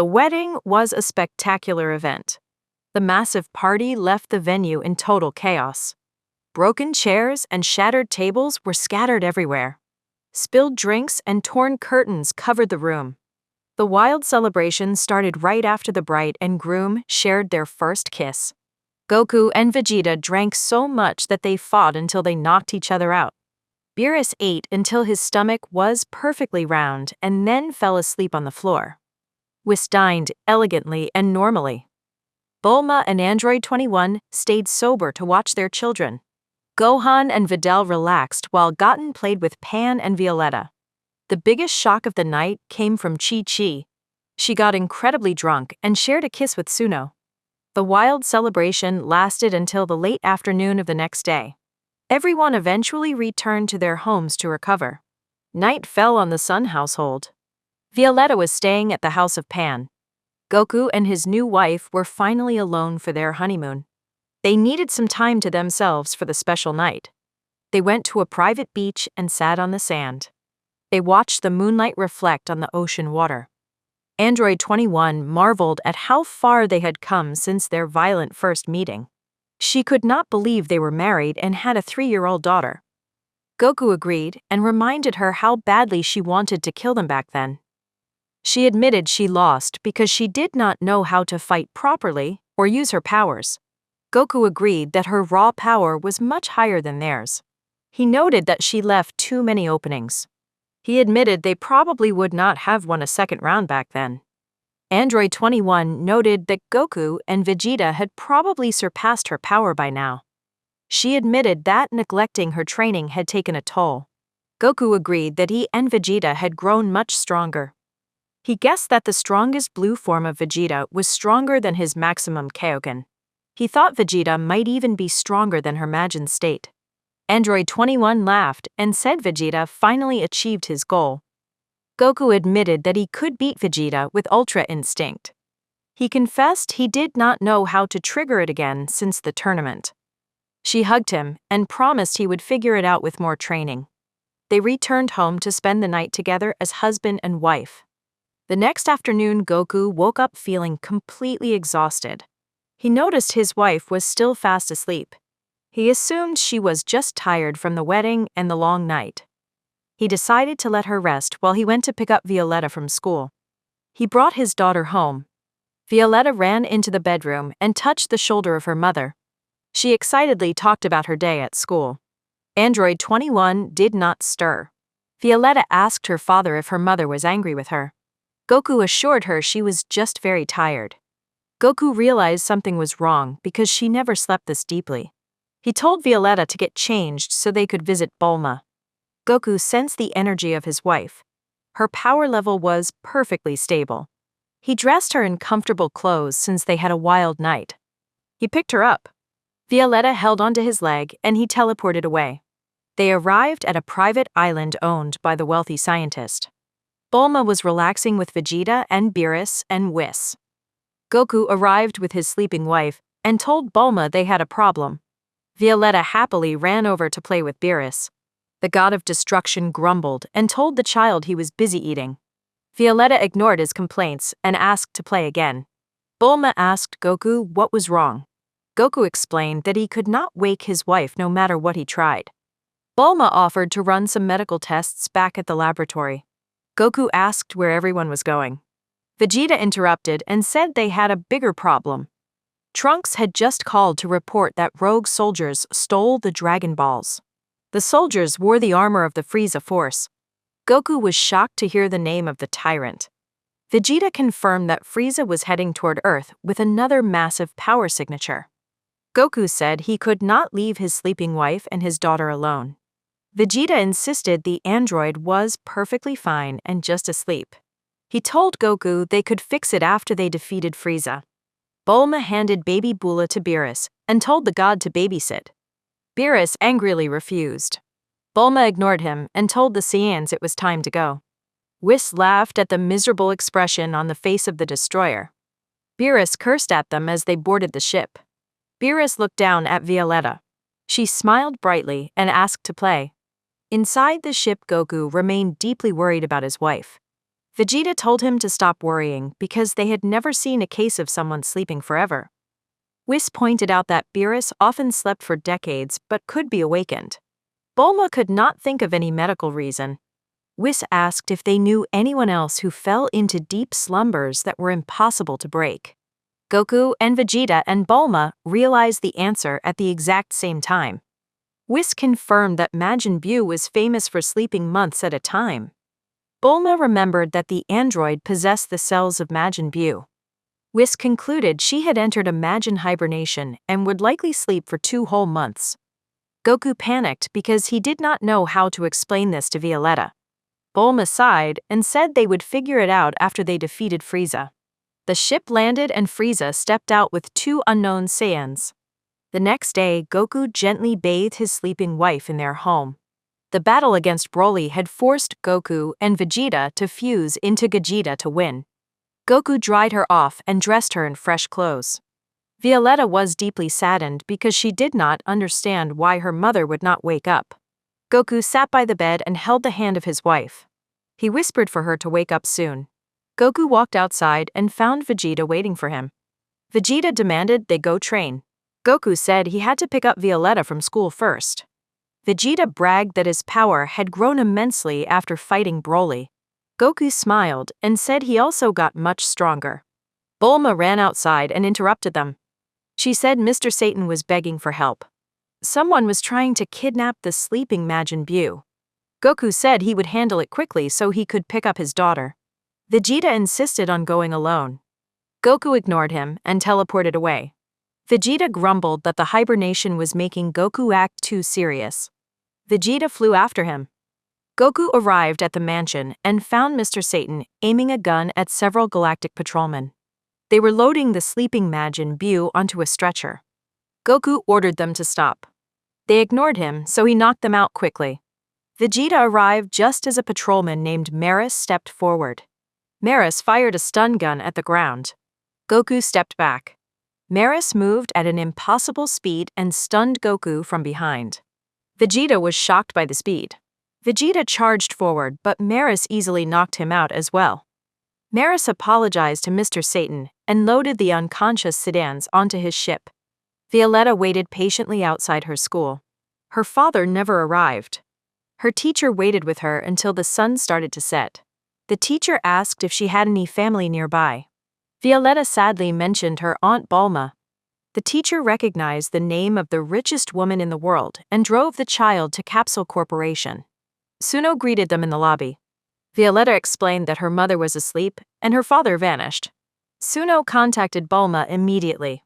The wedding was a spectacular event. The massive party left the venue in total chaos. Broken chairs and shattered tables were scattered everywhere. Spilled drinks and torn curtains covered the room. The wild celebration started right after the bride and groom shared their first kiss. Goku and Vegeta drank so much that they fought until they knocked each other out. Beerus ate until his stomach was perfectly round and then fell asleep on the floor. Whis dined elegantly and normally. Bulma and Android 21 stayed sober to watch their children. Gohan and Videl relaxed while Goten played with Pan and Violetta. The biggest shock of the night came from Chi-Chi. She got incredibly drunk and shared a kiss with Suno. The wild celebration lasted until the late afternoon of the next day. Everyone eventually returned to their homes to recover. Night fell on the Sun household. Violetta was staying at the house of Pan. Goku and his new wife were finally alone for their honeymoon. They needed some time to themselves for the special night. They went to a private beach and sat on the sand. They watched the moonlight reflect on the ocean water. Android 21 marveled at how far they had come since their violent first meeting. She could not believe they were married and had a 3-year-old daughter. Goku agreed and reminded her how badly she wanted to kill them back then. She admitted she lost because she did not know how to fight properly or use her powers. Goku agreed that her raw power was much higher than theirs. He noted that she left too many openings. He admitted they probably would not have won a second round back then. Android 21 noted that Goku and Vegeta had probably surpassed her power by now. She admitted that neglecting her training had taken a toll. Goku agreed that he and Vegeta had grown much stronger. He guessed that the strongest blue form of Vegeta was stronger than his maximum Kaioken. He thought Vegeta might even be stronger than her Majin state. Android 21 laughed and said Vegeta finally achieved his goal. Goku admitted that he could beat Vegeta with Ultra Instinct. He confessed he did not know how to trigger it again since the tournament. She hugged him and promised he would figure it out with more training. They returned home to spend the night together as husband and wife. The next afternoon, Goku woke up feeling completely exhausted. He noticed his wife was still fast asleep. He assumed she was just tired from the wedding and the long night. He decided to let her rest while he went to pick up Violetta from school. He brought his daughter home. Violetta ran into the bedroom and touched the shoulder of her mother. She excitedly talked about her day at school. Android 21 did not stir. Violetta asked her father if her mother was angry with her. Goku assured her she was just very tired. Goku realized something was wrong because she never slept this deeply. He told Violetta to get changed so they could visit Bulma. Goku sensed the energy of his wife. Her power level was perfectly stable. He dressed her in comfortable clothes since they had a wild night. He picked her up. Violetta held onto his leg and he teleported away. They arrived at a private island owned by the wealthy scientist. Bulma was relaxing with Vegeta and Beerus and Whis. Goku arrived with his sleeping wife and told Bulma they had a problem. Violetta happily ran over to play with Beerus. The god of destruction grumbled and told the child he was busy eating. Violetta ignored his complaints and asked to play again. Bulma asked Goku what was wrong. Goku explained that he could not wake his wife no matter what he tried. Bulma offered to run some medical tests back at the laboratory. Goku asked where everyone was going. Vegeta interrupted and said they had a bigger problem. Trunks had just called to report that rogue soldiers stole the Dragon Balls. The soldiers wore the armor of the Frieza Force. Goku was shocked to hear the name of the tyrant. Vegeta confirmed that Frieza was heading toward Earth with another massive power signature. Goku said he could not leave his sleeping wife and his daughter alone. Vegeta insisted the android was perfectly fine and just asleep. He told Goku they could fix it after they defeated Frieza. Bulma handed baby Bula to Beerus and told the god to babysit. Beerus angrily refused. Bulma ignored him and told the Saiyans it was time to go. Whis laughed at the miserable expression on the face of the destroyer. Beerus cursed at them as they boarded the ship. Beerus looked down at Violetta. She smiled brightly and asked to play. Inside the ship, Goku remained deeply worried about his wife. Vegeta told him to stop worrying because they had never seen a case of someone sleeping forever. Whis pointed out that Beerus often slept for decades but could be awakened. Bulma could not think of any medical reason. Whis asked if they knew anyone else who fell into deep slumbers that were impossible to break. Goku and Vegeta and Bulma realized the answer at the exact same time. Whis confirmed that Majin Buu was famous for sleeping months at a time. Bulma remembered that the android possessed the cells of Majin Buu. Whis concluded she had entered a Majin hibernation and would likely sleep for 2 whole months. Goku panicked because he did not know how to explain this to Violetta. Bulma sighed and said they would figure it out after they defeated Frieza. The ship landed and Frieza stepped out with 2 unknown Saiyans. The next day, Goku gently bathed his sleeping wife in their home. The battle against Broly had forced Goku and Vegeta to fuse into Gogeta to win. Goku dried her off and dressed her in fresh clothes. Violetta was deeply saddened because she did not understand why her mother would not wake up. Goku sat by the bed and held the hand of his wife. He whispered for her to wake up soon. Goku walked outside and found Vegeta waiting for him. Vegeta demanded they go train. Goku said he had to pick up Violetta from school first. Vegeta bragged that his power had grown immensely after fighting Broly. Goku smiled and said he also got much stronger. Bulma ran outside and interrupted them. She said Mr. Satan was begging for help. Someone was trying to kidnap the sleeping Majin Buu. Goku said he would handle it quickly so he could pick up his daughter. Vegeta insisted on going alone. Goku ignored him and teleported away. Vegeta grumbled that the hibernation was making Goku act too serious. Vegeta flew after him. Goku arrived at the mansion and found Mr. Satan aiming a gun at several galactic patrolmen. They were loading the sleeping Majin Buu onto a stretcher. Goku ordered them to stop. They ignored him, so he knocked them out quickly. Vegeta arrived just as a patrolman named Maris stepped forward. Maris fired a stun gun at the ground. Goku stepped back. Maris moved at an impossible speed and stunned Goku from behind. Vegeta was shocked by the speed. Vegeta charged forward, but Maris easily knocked him out as well. Maris apologized to Mr. Satan and loaded the unconscious Sedans onto his ship. Violetta waited patiently outside her school. Her father never arrived. Her teacher waited with her until the sun started to set. The teacher asked if she had any family nearby. Violetta sadly mentioned her Aunt Bulma. The teacher recognized the name of the richest woman in the world and drove the child to Capsule Corporation. Suno greeted them in the lobby. Violetta explained that her mother was asleep and her father vanished. Suno contacted Bulma immediately.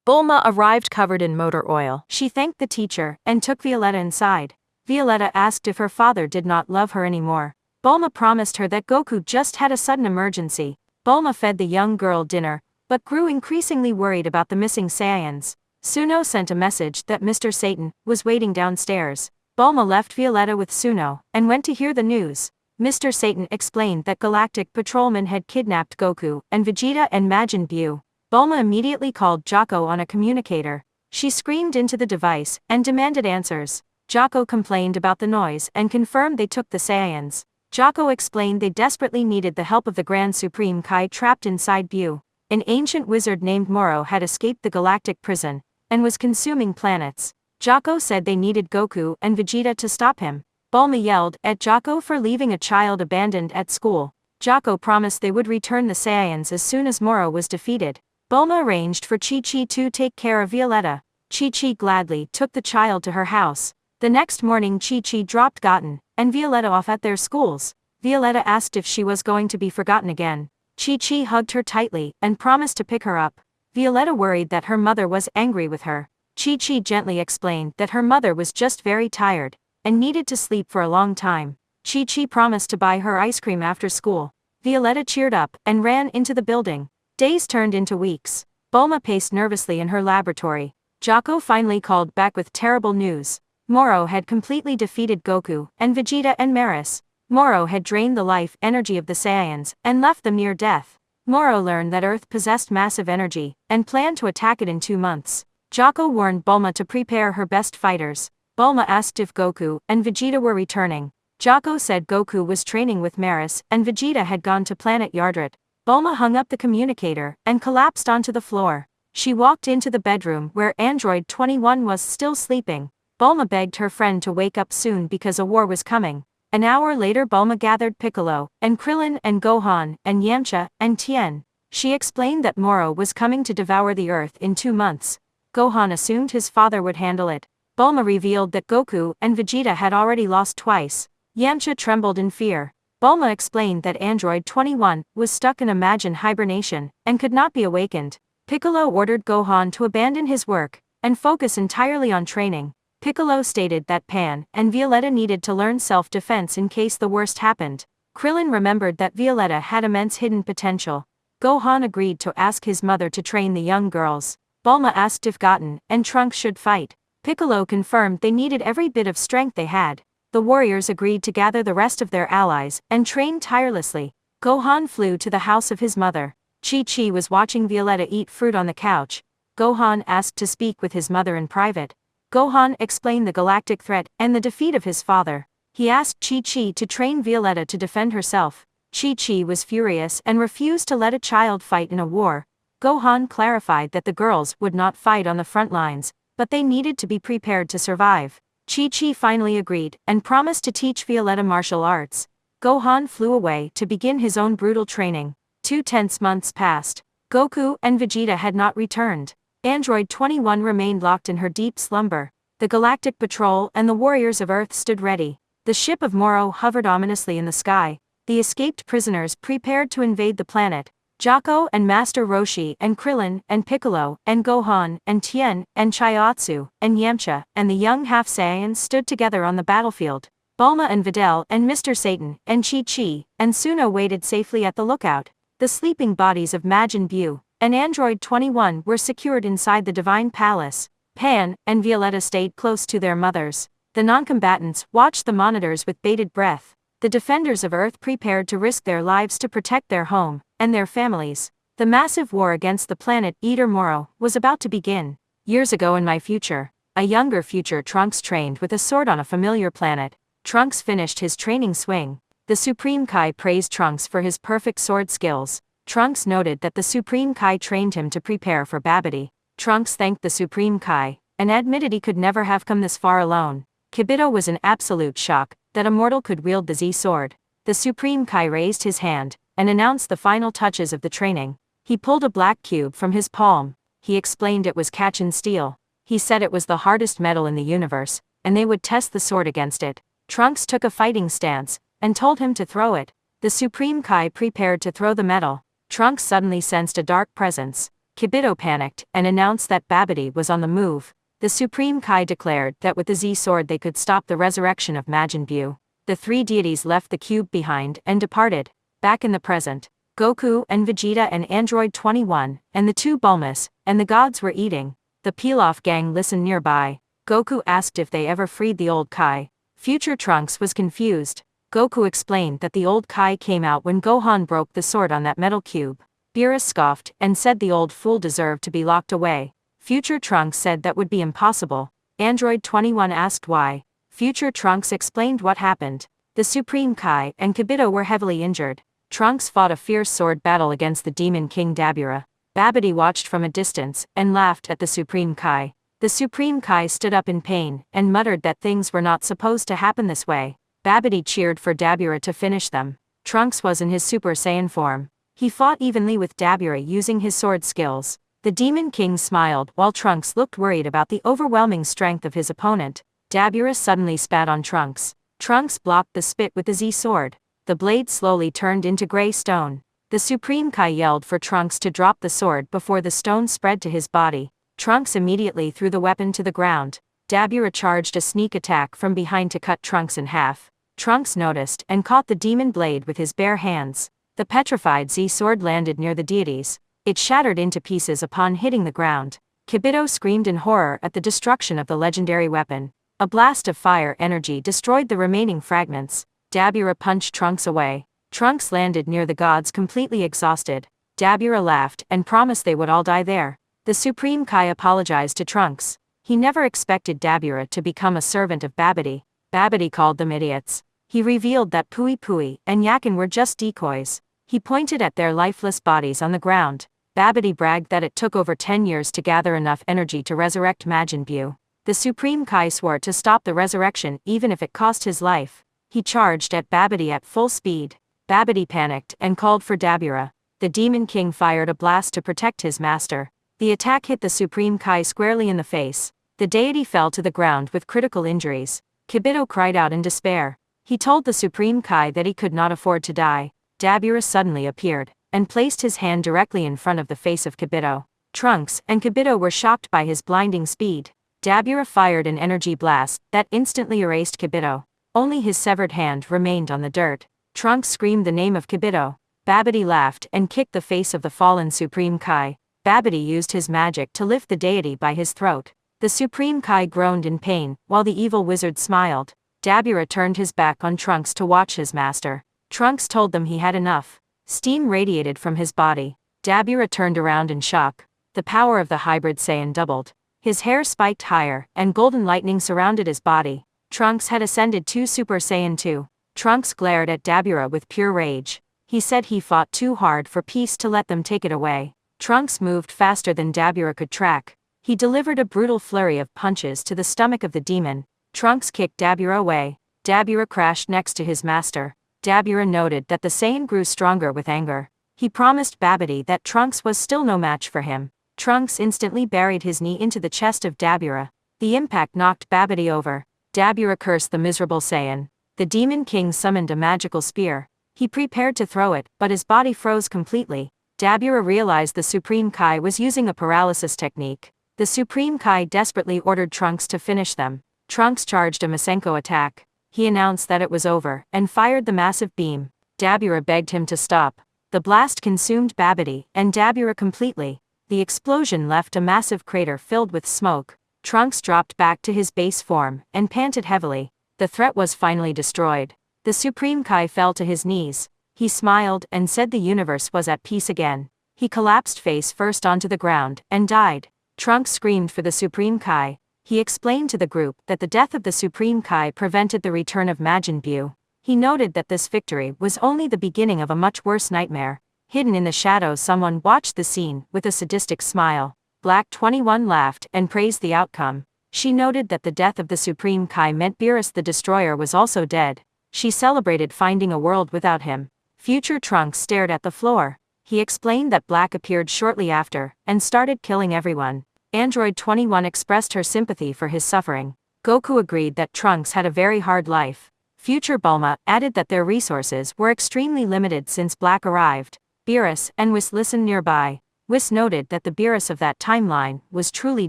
Bulma arrived covered in motor oil. She thanked the teacher and took Violetta inside. Violetta asked if her father did not love her anymore. Bulma promised her that Goku just had a sudden emergency. Bulma fed the young girl dinner, but grew increasingly worried about the missing Saiyans. Suno sent a message that Mr. Satan was waiting downstairs. Bulma left Violetta with Suno and went to hear the news. Mr. Satan explained that galactic patrolmen had kidnapped Goku and Vegeta and Majin Buu. Bulma immediately called Jocko on a communicator. She screamed into the device and demanded answers. Jocko complained about the noise and confirmed they took the Saiyans. Jocko explained they desperately needed the help of the Grand Supreme Kai trapped inside Buu. An ancient wizard named Moro had escaped the galactic prison and was consuming planets. Jocko said they needed Goku and Vegeta to stop him. Bulma yelled at Jocko for leaving a child abandoned at school. Jocko promised they would return the Saiyans as soon as Moro was defeated. Bulma arranged for Chi-Chi to take care of Violetta. Chi-Chi gladly took the child to her house. The next morning Chi-Chi dropped Goten and Violetta off at their schools. Violetta asked if she was going to be forgotten again. Chi-Chi hugged her tightly and promised to pick her up. Violetta worried that her mother was angry with her. Chi-Chi gently explained that her mother was just very tired and needed to sleep for a long time. Chi-Chi promised to buy her ice cream after school. Violetta cheered up and ran into the building. Days turned into weeks. Bulma paced nervously in her laboratory. Jocko finally called back with terrible news. Moro had completely defeated Goku and Vegeta and Maris. Moro had drained the life energy of the Saiyans and left them near death. Moro learned that Earth possessed massive energy and planned to attack it in 2 months. Jocko warned Bulma to prepare her best fighters. Bulma asked if Goku and Vegeta were returning. Jocko said Goku was training with Maris and Vegeta had gone to planet Yardrat. Bulma hung up the communicator and collapsed onto the floor. She walked into the bedroom where Android 21 was still sleeping. Bulma begged her friend to wake up soon because a war was coming. An hour later Bulma gathered Piccolo, and Krillin and Gohan, and Yamcha, and Tien. She explained that Moro was coming to devour the Earth in 2 months. Gohan assumed his father would handle it. Bulma revealed that Goku and Vegeta had already lost twice. Yamcha trembled in fear. Bulma explained that Android 21 was stuck in Imagine hibernation and could not be awakened. Piccolo ordered Gohan to abandon his work and focus entirely on training. Piccolo stated that Pan and Violetta needed to learn self-defense in case the worst happened. Krillin remembered that Violetta had immense hidden potential. Gohan agreed to ask his mother to train the young girls. Bulma asked if Goten and Trunks should fight. Piccolo confirmed they needed every bit of strength they had. The warriors agreed to gather the rest of their allies and train tirelessly. Gohan flew to the house of his mother. Chi-Chi was watching Violetta eat fruit on the couch. Gohan asked to speak with his mother in private. Gohan explained the galactic threat and the defeat of his father. He asked Chi-Chi to train Violetta to defend herself. Chi-Chi was furious and refused to let a child fight in a war. Gohan clarified that the girls would not fight on the front lines, but they needed to be prepared to survive. Chi-Chi finally agreed and promised to teach Violetta martial arts. Gohan flew away to begin his own brutal training. 2 tense months passed. Goku and Vegeta had not returned. Android 21 remained locked in her deep slumber. The Galactic Patrol and the warriors of Earth stood ready. The ship of Moro hovered ominously in the sky. The escaped prisoners prepared to invade the planet. Jocko and Master Roshi and Krillin and Piccolo and Gohan and Tien and Chiaotzu and Yamcha and the young half-Saiyans stood together on the battlefield. Bulma and Videl and Mr. Satan and Chi-Chi and Suno waited safely at the lookout. The sleeping bodies of Majin Buu and Android 21 were secured inside the Divine Palace. Pan and Violetta stayed close to their mothers. The non-combatants watched the monitors with bated breath. The defenders of Earth prepared to risk their lives to protect their home and their families. The massive war against the planet Eater Moro was about to begin. Years ago in my future, a younger future Trunks trained with a sword on a familiar planet. Trunks finished his training swing. The Supreme Kai praised Trunks for his perfect sword skills. Trunks noted that the Supreme Kai trained him to prepare for Babidi. Trunks thanked the Supreme Kai and admitted he could never have come this far alone. Kibito was in absolute shock that a mortal could wield the Z-sword. The Supreme Kai raised his hand and announced the final touches of the training. He pulled a black cube from his palm. He explained it was Kachin steel. He said it was the hardest metal in the universe, and they would test the sword against it. Trunks took a fighting stance and told him to throw it. The Supreme Kai prepared to throw the metal. Trunks suddenly sensed a dark presence. Kibito panicked and announced that Babidi was on the move. The Supreme Kai declared that with the Z-sword they could stop the resurrection of Majin Buu. The 3 deities left the cube behind and departed. Back in the present, Goku and Vegeta and Android 21 and the 2 Bulmas and the gods were eating. The Pilaf gang listened nearby. Goku asked if they ever freed the old Kai. Future Trunks was confused. Goku explained that the old Kai came out when Gohan broke the sword on that metal cube. Beerus scoffed and said the old fool deserved to be locked away. Future Trunks said that would be impossible. Android 21 asked why. Future Trunks explained what happened. The Supreme Kai and Kibito were heavily injured. Trunks fought a fierce sword battle against the Demon King Dabura. Babidi watched from a distance and laughed at the Supreme Kai. The Supreme Kai stood up in pain and muttered that things were not supposed to happen this way. Babidi cheered for Dabura to finish them. Trunks was in his Super Saiyan form. He fought evenly with Dabura using his sword skills. The Demon King smiled while Trunks looked worried about the overwhelming strength of his opponent. Dabura suddenly spat on Trunks. Trunks blocked the spit with the Z-sword. The blade slowly turned into gray stone. The Supreme Kai yelled for Trunks to drop the sword before the stone spread to his body. Trunks immediately threw the weapon to the ground. Dabura charged a sneak attack from behind to cut Trunks in half. Trunks noticed and caught the demon blade with his bare hands. The petrified Z-sword landed near the deities. It shattered into pieces upon hitting the ground. Kibito screamed in horror at the destruction of the legendary weapon. A blast of fire energy destroyed the remaining fragments. Dabura punched Trunks away. Trunks landed near the gods completely exhausted. Dabura laughed and promised they would all die there. The Supreme Kai apologized to Trunks. He never expected Dabura to become a servant of Babidi. Babidi called them idiots. He revealed that Pui Pui and Yakin were just decoys. He pointed at their lifeless bodies on the ground. Babidi bragged that it took over 10 years to gather enough energy to resurrect Majin Buu. The Supreme Kai swore to stop the resurrection even if it cost his life. He charged at Babidi at full speed. Babidi panicked and called for Dabura. The Demon King fired a blast to protect his master. The attack hit the Supreme Kai squarely in the face. The deity fell to the ground with critical injuries. Kibito cried out in despair. He told the Supreme Kai that he could not afford to die. Dabura suddenly appeared and placed his hand directly in front of the face of Kibito. Trunks and Kibito were shocked by his blinding speed. Dabura fired an energy blast that instantly erased Kibito. Only his severed hand remained on the dirt. Trunks screamed the name of Kibito. Babidi laughed and kicked the face of the fallen Supreme Kai. Babidi used his magic to lift the deity by his throat. The Supreme Kai groaned in pain, while the evil wizard smiled. Dabura turned his back on Trunks to watch his master. Trunks told them he had enough. Steam radiated from his body. Dabura turned around in shock. The power of the hybrid Saiyan doubled. His hair spiked higher, and golden lightning surrounded his body. Trunks had ascended to Super Saiyan 2. Trunks glared at Dabura with pure rage. He said he fought too hard for peace to let them take it away. Trunks moved faster than Dabura could track. He delivered a brutal flurry of punches to the stomach of the demon. Trunks kicked Dabura away. Dabura crashed next to his master. Dabura noted that the Saiyan grew stronger with anger. He promised Babidi that Trunks was still no match for him. Trunks instantly buried his knee into the chest of Dabura. The impact knocked Babidi over. Dabura cursed the miserable Saiyan. The Demon King summoned a magical spear. He prepared to throw it, but his body froze completely. Dabura realized the Supreme Kai was using a paralysis technique. The Supreme Kai desperately ordered Trunks to finish them. Trunks charged a Masenko attack. He announced that it was over, and fired the massive beam. Dabura begged him to stop. The blast consumed Babidi and Dabura completely. The explosion left a massive crater filled with smoke. Trunks dropped back to his base form, and panted heavily. The threat was finally destroyed. The Supreme Kai fell to his knees. He smiled and said the universe was at peace again. He collapsed face first onto the ground, and died. Trunks screamed for the Supreme Kai. He explained to the group that the death of the Supreme Kai prevented the return of Majin Buu. He noted that this victory was only the beginning of a much worse nightmare. Hidden in the shadows, someone watched the scene with a sadistic smile. Black 21 laughed and praised the outcome. She noted that the death of the Supreme Kai meant Beerus the Destroyer was also dead. She celebrated finding a world without him. Future Trunks stared at the floor. He explained that Black appeared shortly after and started killing everyone. Android 21 expressed her sympathy for his suffering. Goku agreed that Trunks had a very hard life. Future Bulma added that their resources were extremely limited since Black arrived. Beerus and Whis listened nearby. Whis noted that the Beerus of that timeline was truly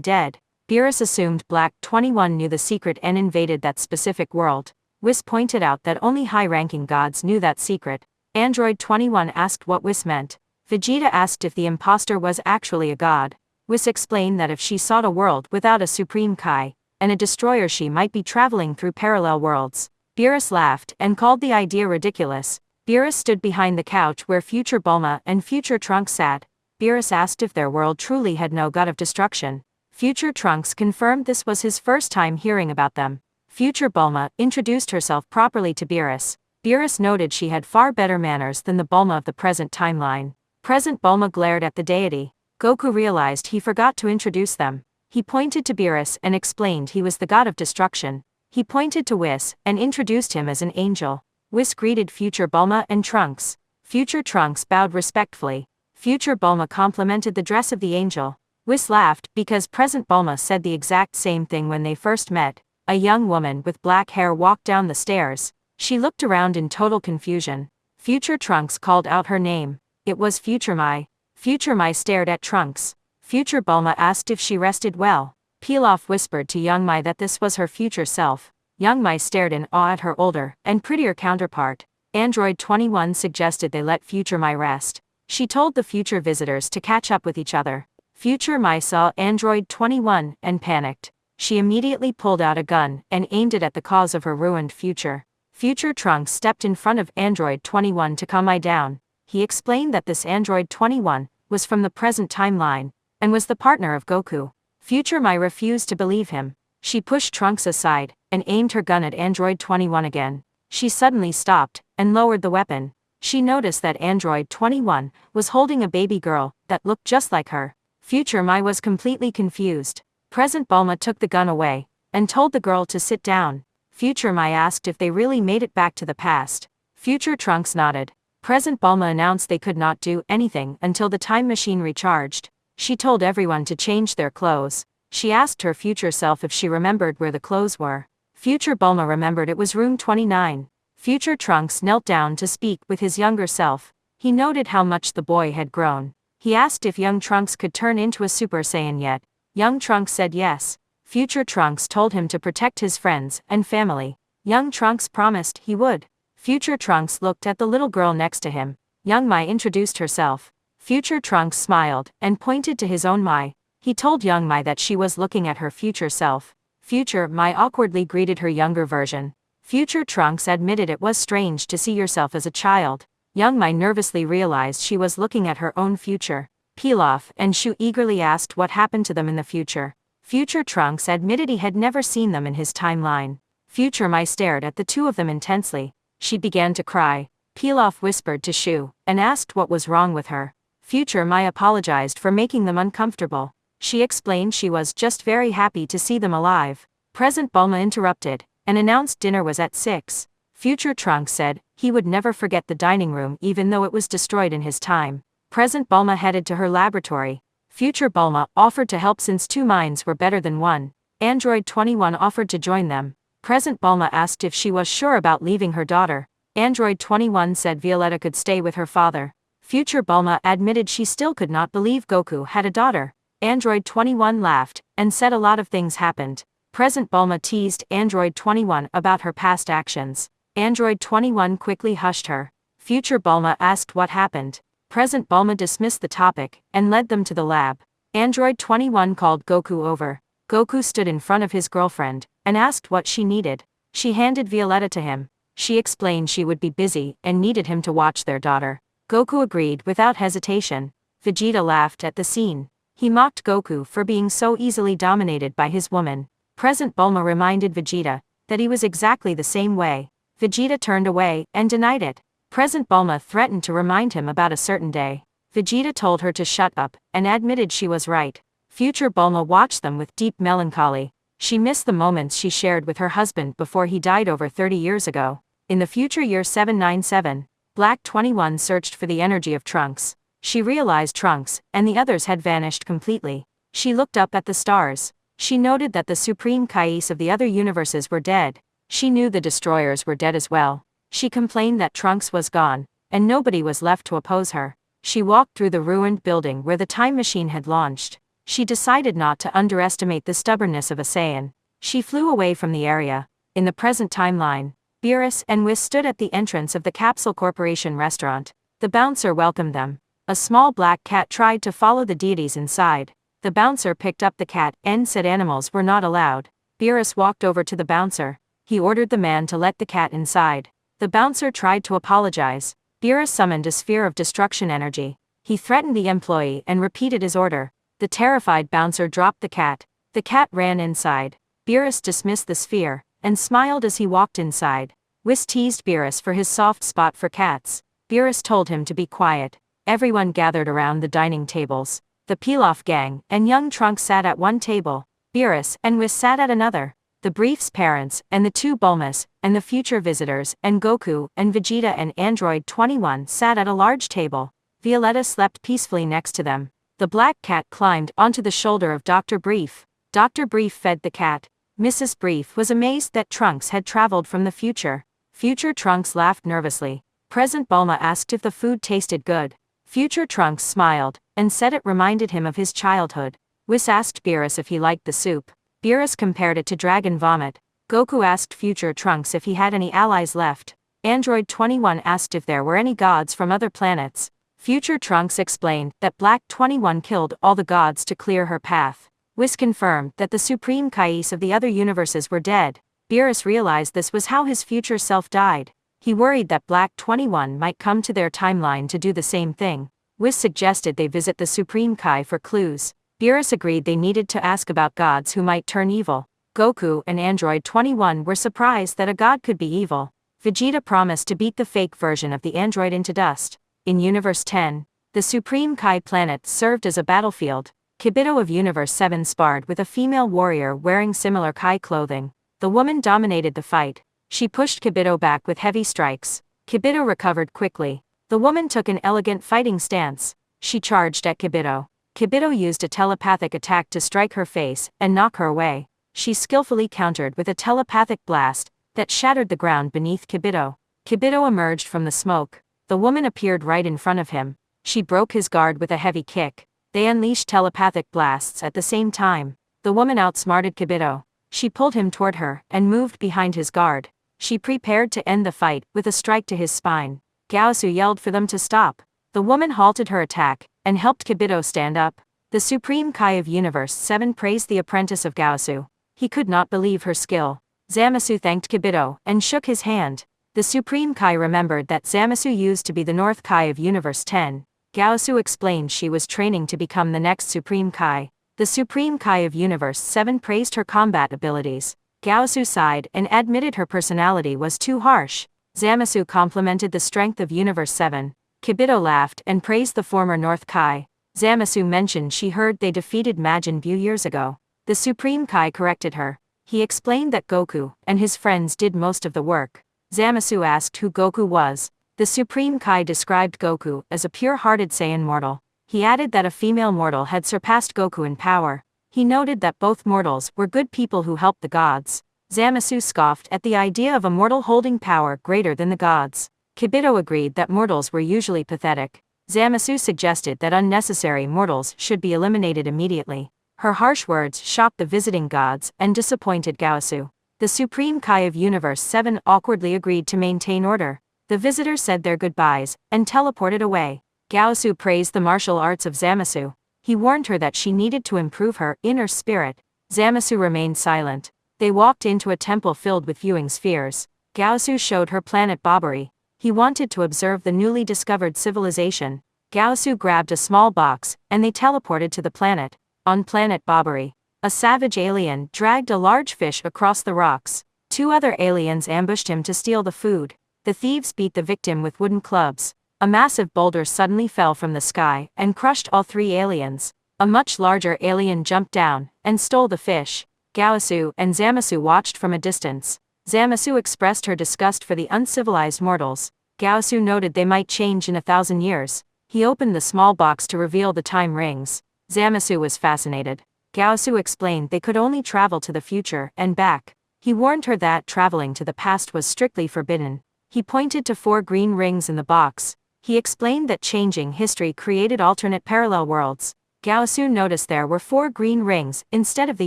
dead. Beerus assumed Black 21 knew the secret and invaded that specific world. Whis pointed out that only high-ranking gods knew that secret. Android 21 asked what Whis meant. Vegeta asked if the imposter was actually a god. Whis explained that if she sought a world without a Supreme Kai and a destroyer, she might be traveling through parallel worlds. Beerus laughed and called the idea ridiculous. Beerus stood behind the couch where Future Bulma and Future Trunks sat. Beerus asked if their world truly had no god of destruction. Future Trunks confirmed this was his first time hearing about them. Future Bulma introduced herself properly to Beerus. Beerus noted she had far better manners than the Bulma of the present timeline. Present Bulma glared at the deity. Goku realized he forgot to introduce them. He pointed to Beerus and explained he was the god of destruction. He pointed to Whis and introduced him as an angel. Whis greeted Future Bulma and Trunks. Future Trunks bowed respectfully. Future Bulma complimented the dress of the angel. Whis laughed because present Bulma said the exact same thing when they first met. A young woman with black hair walked down the stairs. She looked around in total confusion. Future Trunks called out her name. It was Future Mai. Future Mai stared at Trunks. Future Bulma asked if she rested well. Pilaf whispered to Young Mai that this was her future self. Young Mai stared in awe at her older and prettier counterpart. Android 21 suggested they let Future Mai rest. She told the future visitors to catch up with each other. Future Mai saw Android 21 and panicked. She immediately pulled out a gun and aimed it at the cause of her ruined future. Future Trunks stepped in front of Android 21 to calm Mai down. He explained that this Android 21 was from the present timeline and was the partner of Goku. Future Mai refused to believe him. She pushed Trunks aside and aimed her gun at Android 21 again. She suddenly stopped and lowered the weapon. She noticed that Android 21 was holding a baby girl that looked just like her. Future Mai was completely confused. Present Bulma took the gun away and told the girl to sit down. Future Mai asked if they really made it back to the past. Future Trunks nodded. Present Bulma announced they could not do anything until the time machine recharged. She told everyone to change their clothes. She asked her future self if she remembered where the clothes were. Future Bulma remembered it was room 29. Future Trunks knelt down to speak with his younger self. He noted how much the boy had grown. He asked if young Trunks could turn into a Super Saiyan yet. Young Trunks said yes. Future Trunks told him to protect his friends and family. Young Trunks promised he would. Future Trunks looked at the little girl next to him. Young Mai introduced herself. Future Trunks smiled and pointed to his own Mai. He told Young Mai that she was looking at her future self. Future Mai awkwardly greeted her younger version. Future Trunks admitted it was strange to see yourself as a child. Young Mai nervously realized she was looking at her own future. Pilaf and Shu eagerly asked what happened to them in the future. Future Trunks admitted he had never seen them in his timeline. Future Mai stared at the two of them intensely. She began to cry. Pilaf whispered to Shu and asked what was wrong with her. Future Mai apologized for making them uncomfortable. She explained she was just very happy to see them alive. Present Bulma interrupted and announced dinner was at 6. Future Trunks said he would never forget the dining room even though it was destroyed in his time. Present Bulma headed to her laboratory. Future Bulma offered to help since two minds were better than one. Android 21 offered to join them. Present Bulma asked if she was sure about leaving her daughter. Android 21 said Violetta could stay with her father. Future Bulma admitted she still could not believe Goku had a daughter. Android 21 laughed and said a lot of things happened. Present Bulma teased Android 21 about her past actions. Android 21 quickly hushed her. Future Bulma asked what happened. Present Bulma dismissed the topic and led them to the lab. Android 21 called Goku over. Goku stood in front of his girlfriend and asked what she needed. She handed Violetta to him. She explained she would be busy and needed him to watch their daughter. Goku agreed without hesitation. Vegeta laughed at the scene. He mocked Goku for being so easily dominated by his woman. Present Bulma reminded Vegeta that he was exactly the same way. Vegeta turned away and denied it. Present Bulma threatened to remind him about a certain day. Vegeta told her to shut up and admitted she was right. Future Bulma watched them with deep melancholy. She missed the moments she shared with her husband before he died over 30 years ago. In the future year 797, Black 21 searched for the energy of Trunks. She realized Trunks and the others had vanished completely. She looked up at the stars. She noted that the supreme Kais of the other universes were dead. She knew the destroyers were dead as well. She complained that Trunks was gone, and nobody was left to oppose her. She walked through the ruined building where the time machine had launched. She decided not to underestimate the stubbornness of a Saiyan. She flew away from the area. In the present timeline, Beerus and Whis stood at the entrance of the Capsule Corporation restaurant. The bouncer welcomed them. A small black cat tried to follow the deities inside. The bouncer picked up the cat and said animals were not allowed. Beerus walked over to the bouncer. He ordered the man to let the cat inside. The bouncer tried to apologize. Beerus summoned a sphere of destruction energy. He threatened the employee and repeated his order. The terrified bouncer dropped the cat. The cat ran inside. Beerus dismissed the sphere and smiled as he walked inside. Whis teased Beerus for his soft spot for cats. Beerus told him to be quiet. Everyone gathered around the dining tables. The Pilaf gang and young Trunks sat at one table. Beerus and Whis sat at another. The Brief's parents and the two Bulmas and the future visitors and Goku and Vegeta and Android 21 sat at a large table. Violetta slept peacefully next to them. The black cat climbed onto the shoulder of Dr. Brief. Dr. Brief fed the cat. Mrs. Brief was amazed that Trunks had traveled from the future. Future Trunks laughed nervously. Present Bulma asked if the food tasted good. Future Trunks smiled and said it reminded him of his childhood. Whis asked Beerus if he liked the soup. Beerus compared it to dragon vomit. Goku asked Future Trunks if he had any allies left. Android 21 asked if there were any gods from other planets. Future Trunks explained that Black 21 killed all the gods to clear her path. Whis confirmed that the supreme Kais of the other universes were dead. Beerus realized this was how his future self died. He worried that Black 21 might come to their timeline to do the same thing. Whis suggested they visit the Supreme Kai for clues. Beerus agreed they needed to ask about gods who might turn evil. Goku and Android 21 were surprised that a god could be evil. Vegeta promised to beat the fake version of the android into dust. In Universe 10, the Supreme Kai planet served as a battlefield. Kibito of Universe 7 sparred with a female warrior wearing similar Kai clothing. The woman dominated the fight. She pushed Kibito back with heavy strikes. Kibito recovered quickly. The woman took an elegant fighting stance. She charged at Kibito. Kibito used a telepathic attack to strike her face and knock her away. She skillfully countered with a telepathic blast that shattered the ground beneath Kibito. Kibito emerged from the smoke. The woman appeared right in front of him. She broke his guard with a heavy kick. They unleashed telepathic blasts at the same time. The woman outsmarted Kibito. She pulled him toward her and moved behind his guard. She prepared to end the fight with a strike to his spine. Gaosu yelled for them to stop. The woman halted her attack and helped Kibito stand up. The Supreme Kai of Universe 7 praised the apprentice of Gaosu. He could not believe her skill. Zamasu thanked Kibito and shook his hand. The Supreme Kai remembered that Zamasu used to be the North Kai of Universe 10. Gaosu explained she was training to become the next Supreme Kai. The Supreme Kai of Universe 7 praised her combat abilities. Gaosu sighed and admitted her personality was too harsh. Zamasu complimented the strength of Universe 7. Kibito laughed and praised the former North Kai. Zamasu mentioned she heard they defeated Majin Buu years ago. The Supreme Kai corrected her. He explained that Goku and his friends did most of the work. Zamasu asked who Goku was. The Supreme Kai described Goku as a pure-hearted Saiyan mortal. He added that a female mortal had surpassed Goku in power. He noted that both mortals were good people who helped the gods. Zamasu scoffed at the idea of a mortal holding power greater than the gods. Kibito agreed that mortals were usually pathetic. Zamasu suggested that unnecessary mortals should be eliminated immediately. Her harsh words shocked the visiting gods and disappointed Gaosu. The Supreme Kai of Universe 7 awkwardly agreed to maintain order. The visitors said their goodbyes and teleported away. Gaosu praised the martial arts of Zamasu. He warned her that she needed to improve her inner spirit. Zamasu remained silent. They walked into a temple filled with viewing spheres. Gaosu showed her planet Bobbery. He wanted to observe the newly discovered civilization. Gaosu grabbed a small box, and they teleported to the planet. On planet Bobbery, a savage alien dragged a large fish across the rocks. Two other aliens ambushed him to steal the food. The thieves beat the victim with wooden clubs. A massive boulder suddenly fell from the sky and crushed all three aliens. A much larger alien jumped down and stole the fish. Gaosu and Zamasu watched from a distance. Zamasu expressed her disgust for the uncivilized mortals. Gaosu noted they might change in 1,000 years. He opened the small box to reveal the time rings. Zamasu was fascinated. Gaosu explained they could only travel to the future and back. He warned her that traveling to the past was strictly forbidden. He pointed to 4 green rings in the box. He explained that changing history created alternate parallel worlds. Gaosu noticed there were 4 green rings instead of the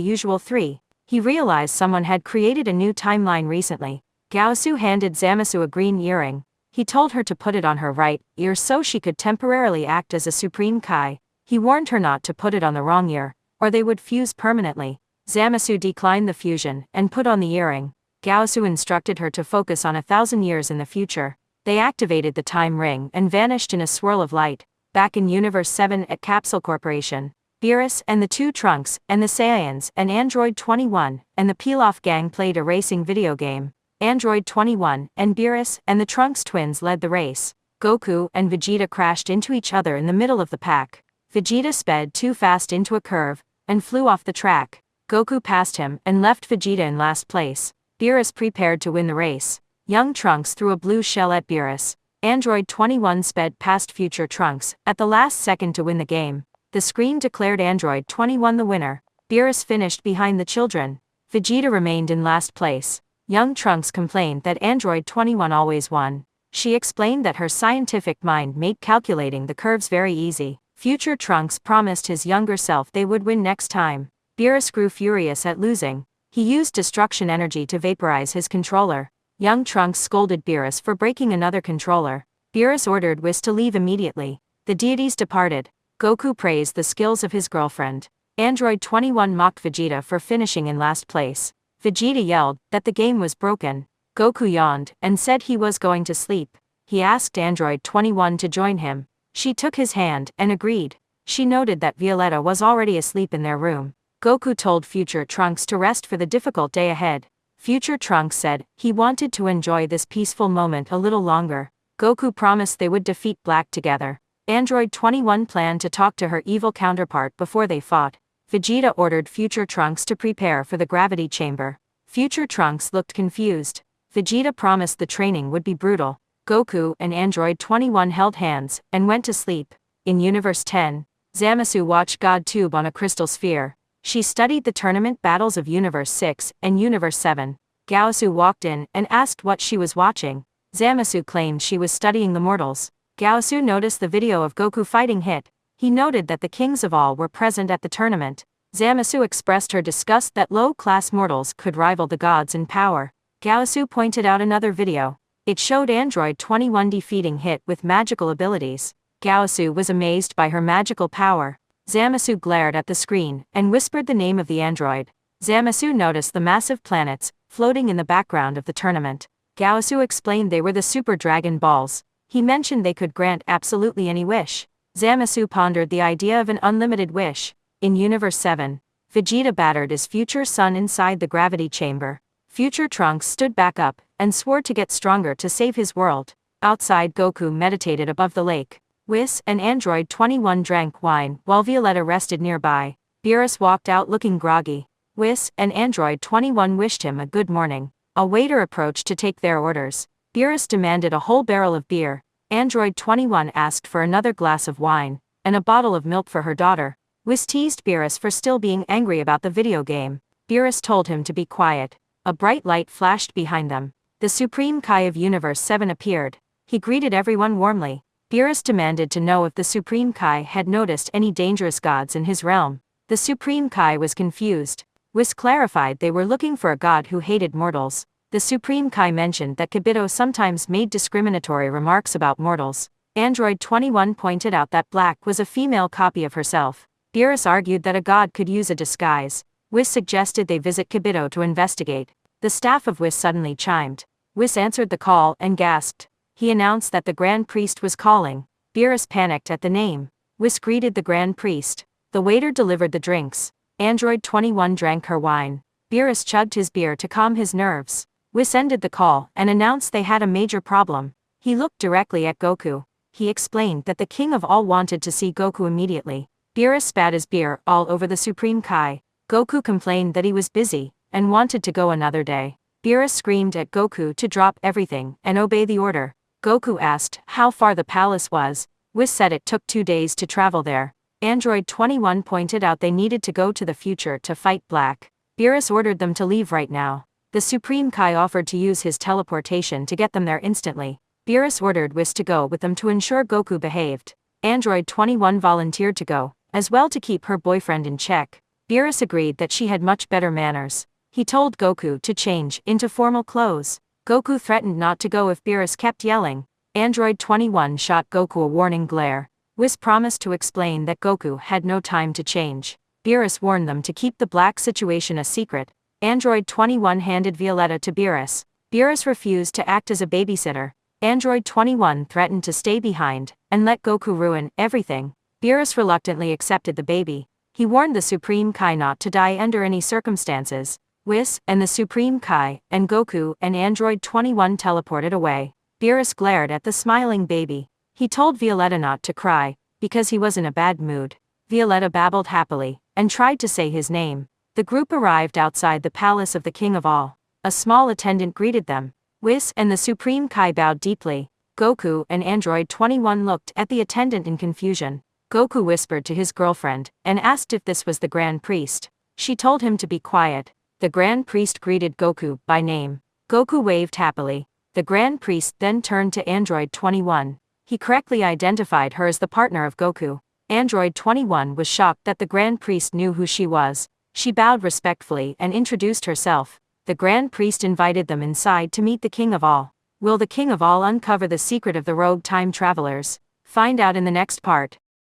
usual 3. He realized someone had created a new timeline recently. Gaosu handed Zamasu a green earring. He told her to put it on her right ear so she could temporarily act as a Supreme Kai. He warned her not to put it on the wrong ear, or they would fuse permanently. Zamasu declined the fusion and put on the earring. Gaosu instructed her to focus on 1,000 years in the future. They activated the time ring and vanished in a swirl of light. Back in Universe 7 at Capsule Corporation, Beerus and the 2 Trunks and the Saiyans and Android 21 and the Pilaf gang played a racing video game. Android 21 and Beerus and the Trunks twins led the race. Goku and Vegeta crashed into each other in the middle of the pack. Vegeta sped too fast into a curve and flew off the track. Goku passed him and left Vegeta in last place. Beerus prepared to win the race. Young Trunks threw a blue shell at Beerus. Android 21 sped past future Trunks at the last second to win the game. The screen declared Android 21 the winner. Beerus finished behind the children. Vegeta remained in last place. Young Trunks complained that Android 21 always won. She explained that her scientific mind made calculating the curves very easy. Future Trunks promised his younger self they would win next time. Beerus grew furious at losing. He used destruction energy to vaporize his controller. Young Trunks scolded Beerus for breaking another controller. Beerus ordered Whis to leave immediately. The deities departed. Goku praised the skills of his girlfriend. Android 21 mocked Vegeta for finishing in last place. Vegeta yelled that the game was broken. Goku yawned and said he was going to sleep. He asked Android 21 to join him. She took his hand and agreed. She noted that Violetta was already asleep in their room. Goku told future Trunks to rest for the difficult day ahead. Future Trunks said he wanted to enjoy this peaceful moment a little longer. Goku promised they would defeat Black together. Android 21 planned to talk to her evil counterpart before they fought. Vegeta ordered Future Trunks to prepare for the gravity chamber. Future Trunks looked confused. Vegeta promised the training would be brutal. Goku and Android 21 held hands and went to sleep. In Universe 10, Zamasu watched GodTube on a crystal sphere. She studied the tournament battles of Universe 6 and Universe 7. Gaosu walked in and asked what she was watching. Zamasu claimed she was studying the mortals. Gaosu noticed the video of Goku fighting Hit. He noted that the kings of all were present at the tournament. Zamasu expressed her disgust that low-class mortals could rival the gods in power. Gaosu pointed out another video. It showed Android 21 defeating Hit with magical abilities. Gaosu was amazed by her magical power. Zamasu glared at the screen and whispered the name of the android. Zamasu noticed the massive planets floating in the background of the tournament. Gaosu explained they were the Super Dragon Balls. He mentioned they could grant absolutely any wish. Zamasu pondered the idea of an unlimited wish. In Universe 7, Vegeta battered his future son inside the gravity chamber. Future Trunks stood back up and swore to get stronger to save his world. Outside, Goku meditated above the lake. Whis and Android 21 drank wine while Violetta rested nearby. Beerus walked out looking groggy. Whis and Android 21 wished him a good morning. A waiter approached to take their orders. Beerus demanded a whole barrel of beer. Android 21 asked for another glass of wine and a bottle of milk for her daughter. Whis teased Beerus for still being angry about the video game. Beerus told him to be quiet. A bright light flashed behind them. The Supreme Kai of Universe 7 appeared. He greeted everyone warmly. Beerus demanded to know if the Supreme Kai had noticed any dangerous gods in his realm. The Supreme Kai was confused. Whis clarified they were looking for a god who hated mortals. The Supreme Kai mentioned that Kibito sometimes made discriminatory remarks about mortals. Android 21 pointed out that Black was a female copy of herself. Beerus argued that a god could use a disguise. Whis suggested they visit Kibito to investigate. The staff of Whis suddenly chimed. Whis answered the call and gasped. He announced that the Grand Priest was calling. Beerus panicked at the name. Whis greeted the Grand Priest. The waiter delivered the drinks. Android 21 drank her wine. Beerus chugged his beer to calm his nerves. Whis ended the call and announced they had a major problem. He looked directly at Goku. He explained that the King of All wanted to see Goku immediately. Beerus spat his beer all over the Supreme Kai. Goku complained that he was busy and wanted to go another day. Beerus screamed at Goku to drop everything and obey the order. Goku asked how far the palace was. Whis said it took 2 days to travel there. Android 21 pointed out they needed to go to the future to fight Black. Beerus ordered them to leave right now. The Supreme Kai offered to use his teleportation to get them there instantly. Beerus ordered Whis to go with them to ensure Goku behaved. Android 21 volunteered to go, as well to keep her boyfriend in check. Beerus agreed that she had much better manners. He told Goku to change into formal clothes. Goku threatened not to go if Beerus kept yelling. Android 21 shot Goku a warning glare. Whis promised to explain that Goku had no time to change. Beerus warned them to keep the Black situation a secret. Android 21 handed Violetta to Beerus. Beerus refused to act as a babysitter. Android 21 threatened to stay behind and let Goku ruin everything. Beerus reluctantly accepted the baby. He warned the Supreme Kai not to die under any circumstances. Whis and the Supreme Kai and Goku and Android 21 teleported away. Beerus glared at the smiling baby. He told Violetta not to cry, because he was in a bad mood. Violetta babbled happily and tried to say his name. The group arrived outside the palace of the King of All. A small attendant greeted them. Whis and the Supreme Kai bowed deeply. Goku and Android 21 looked at the attendant in confusion. Goku whispered to his girlfriend and asked if this was the Grand Priest. She told him to be quiet. The Grand Priest greeted Goku by name. Goku waved happily. The Grand Priest then turned to Android 21. He correctly identified her as the partner of Goku. Android 21 was shocked that the Grand Priest knew who she was. She bowed respectfully and introduced herself. The Grand Priest invited them inside to meet the King of All. Will the King of All uncover the secret of the rogue time travelers? Find out in the next part.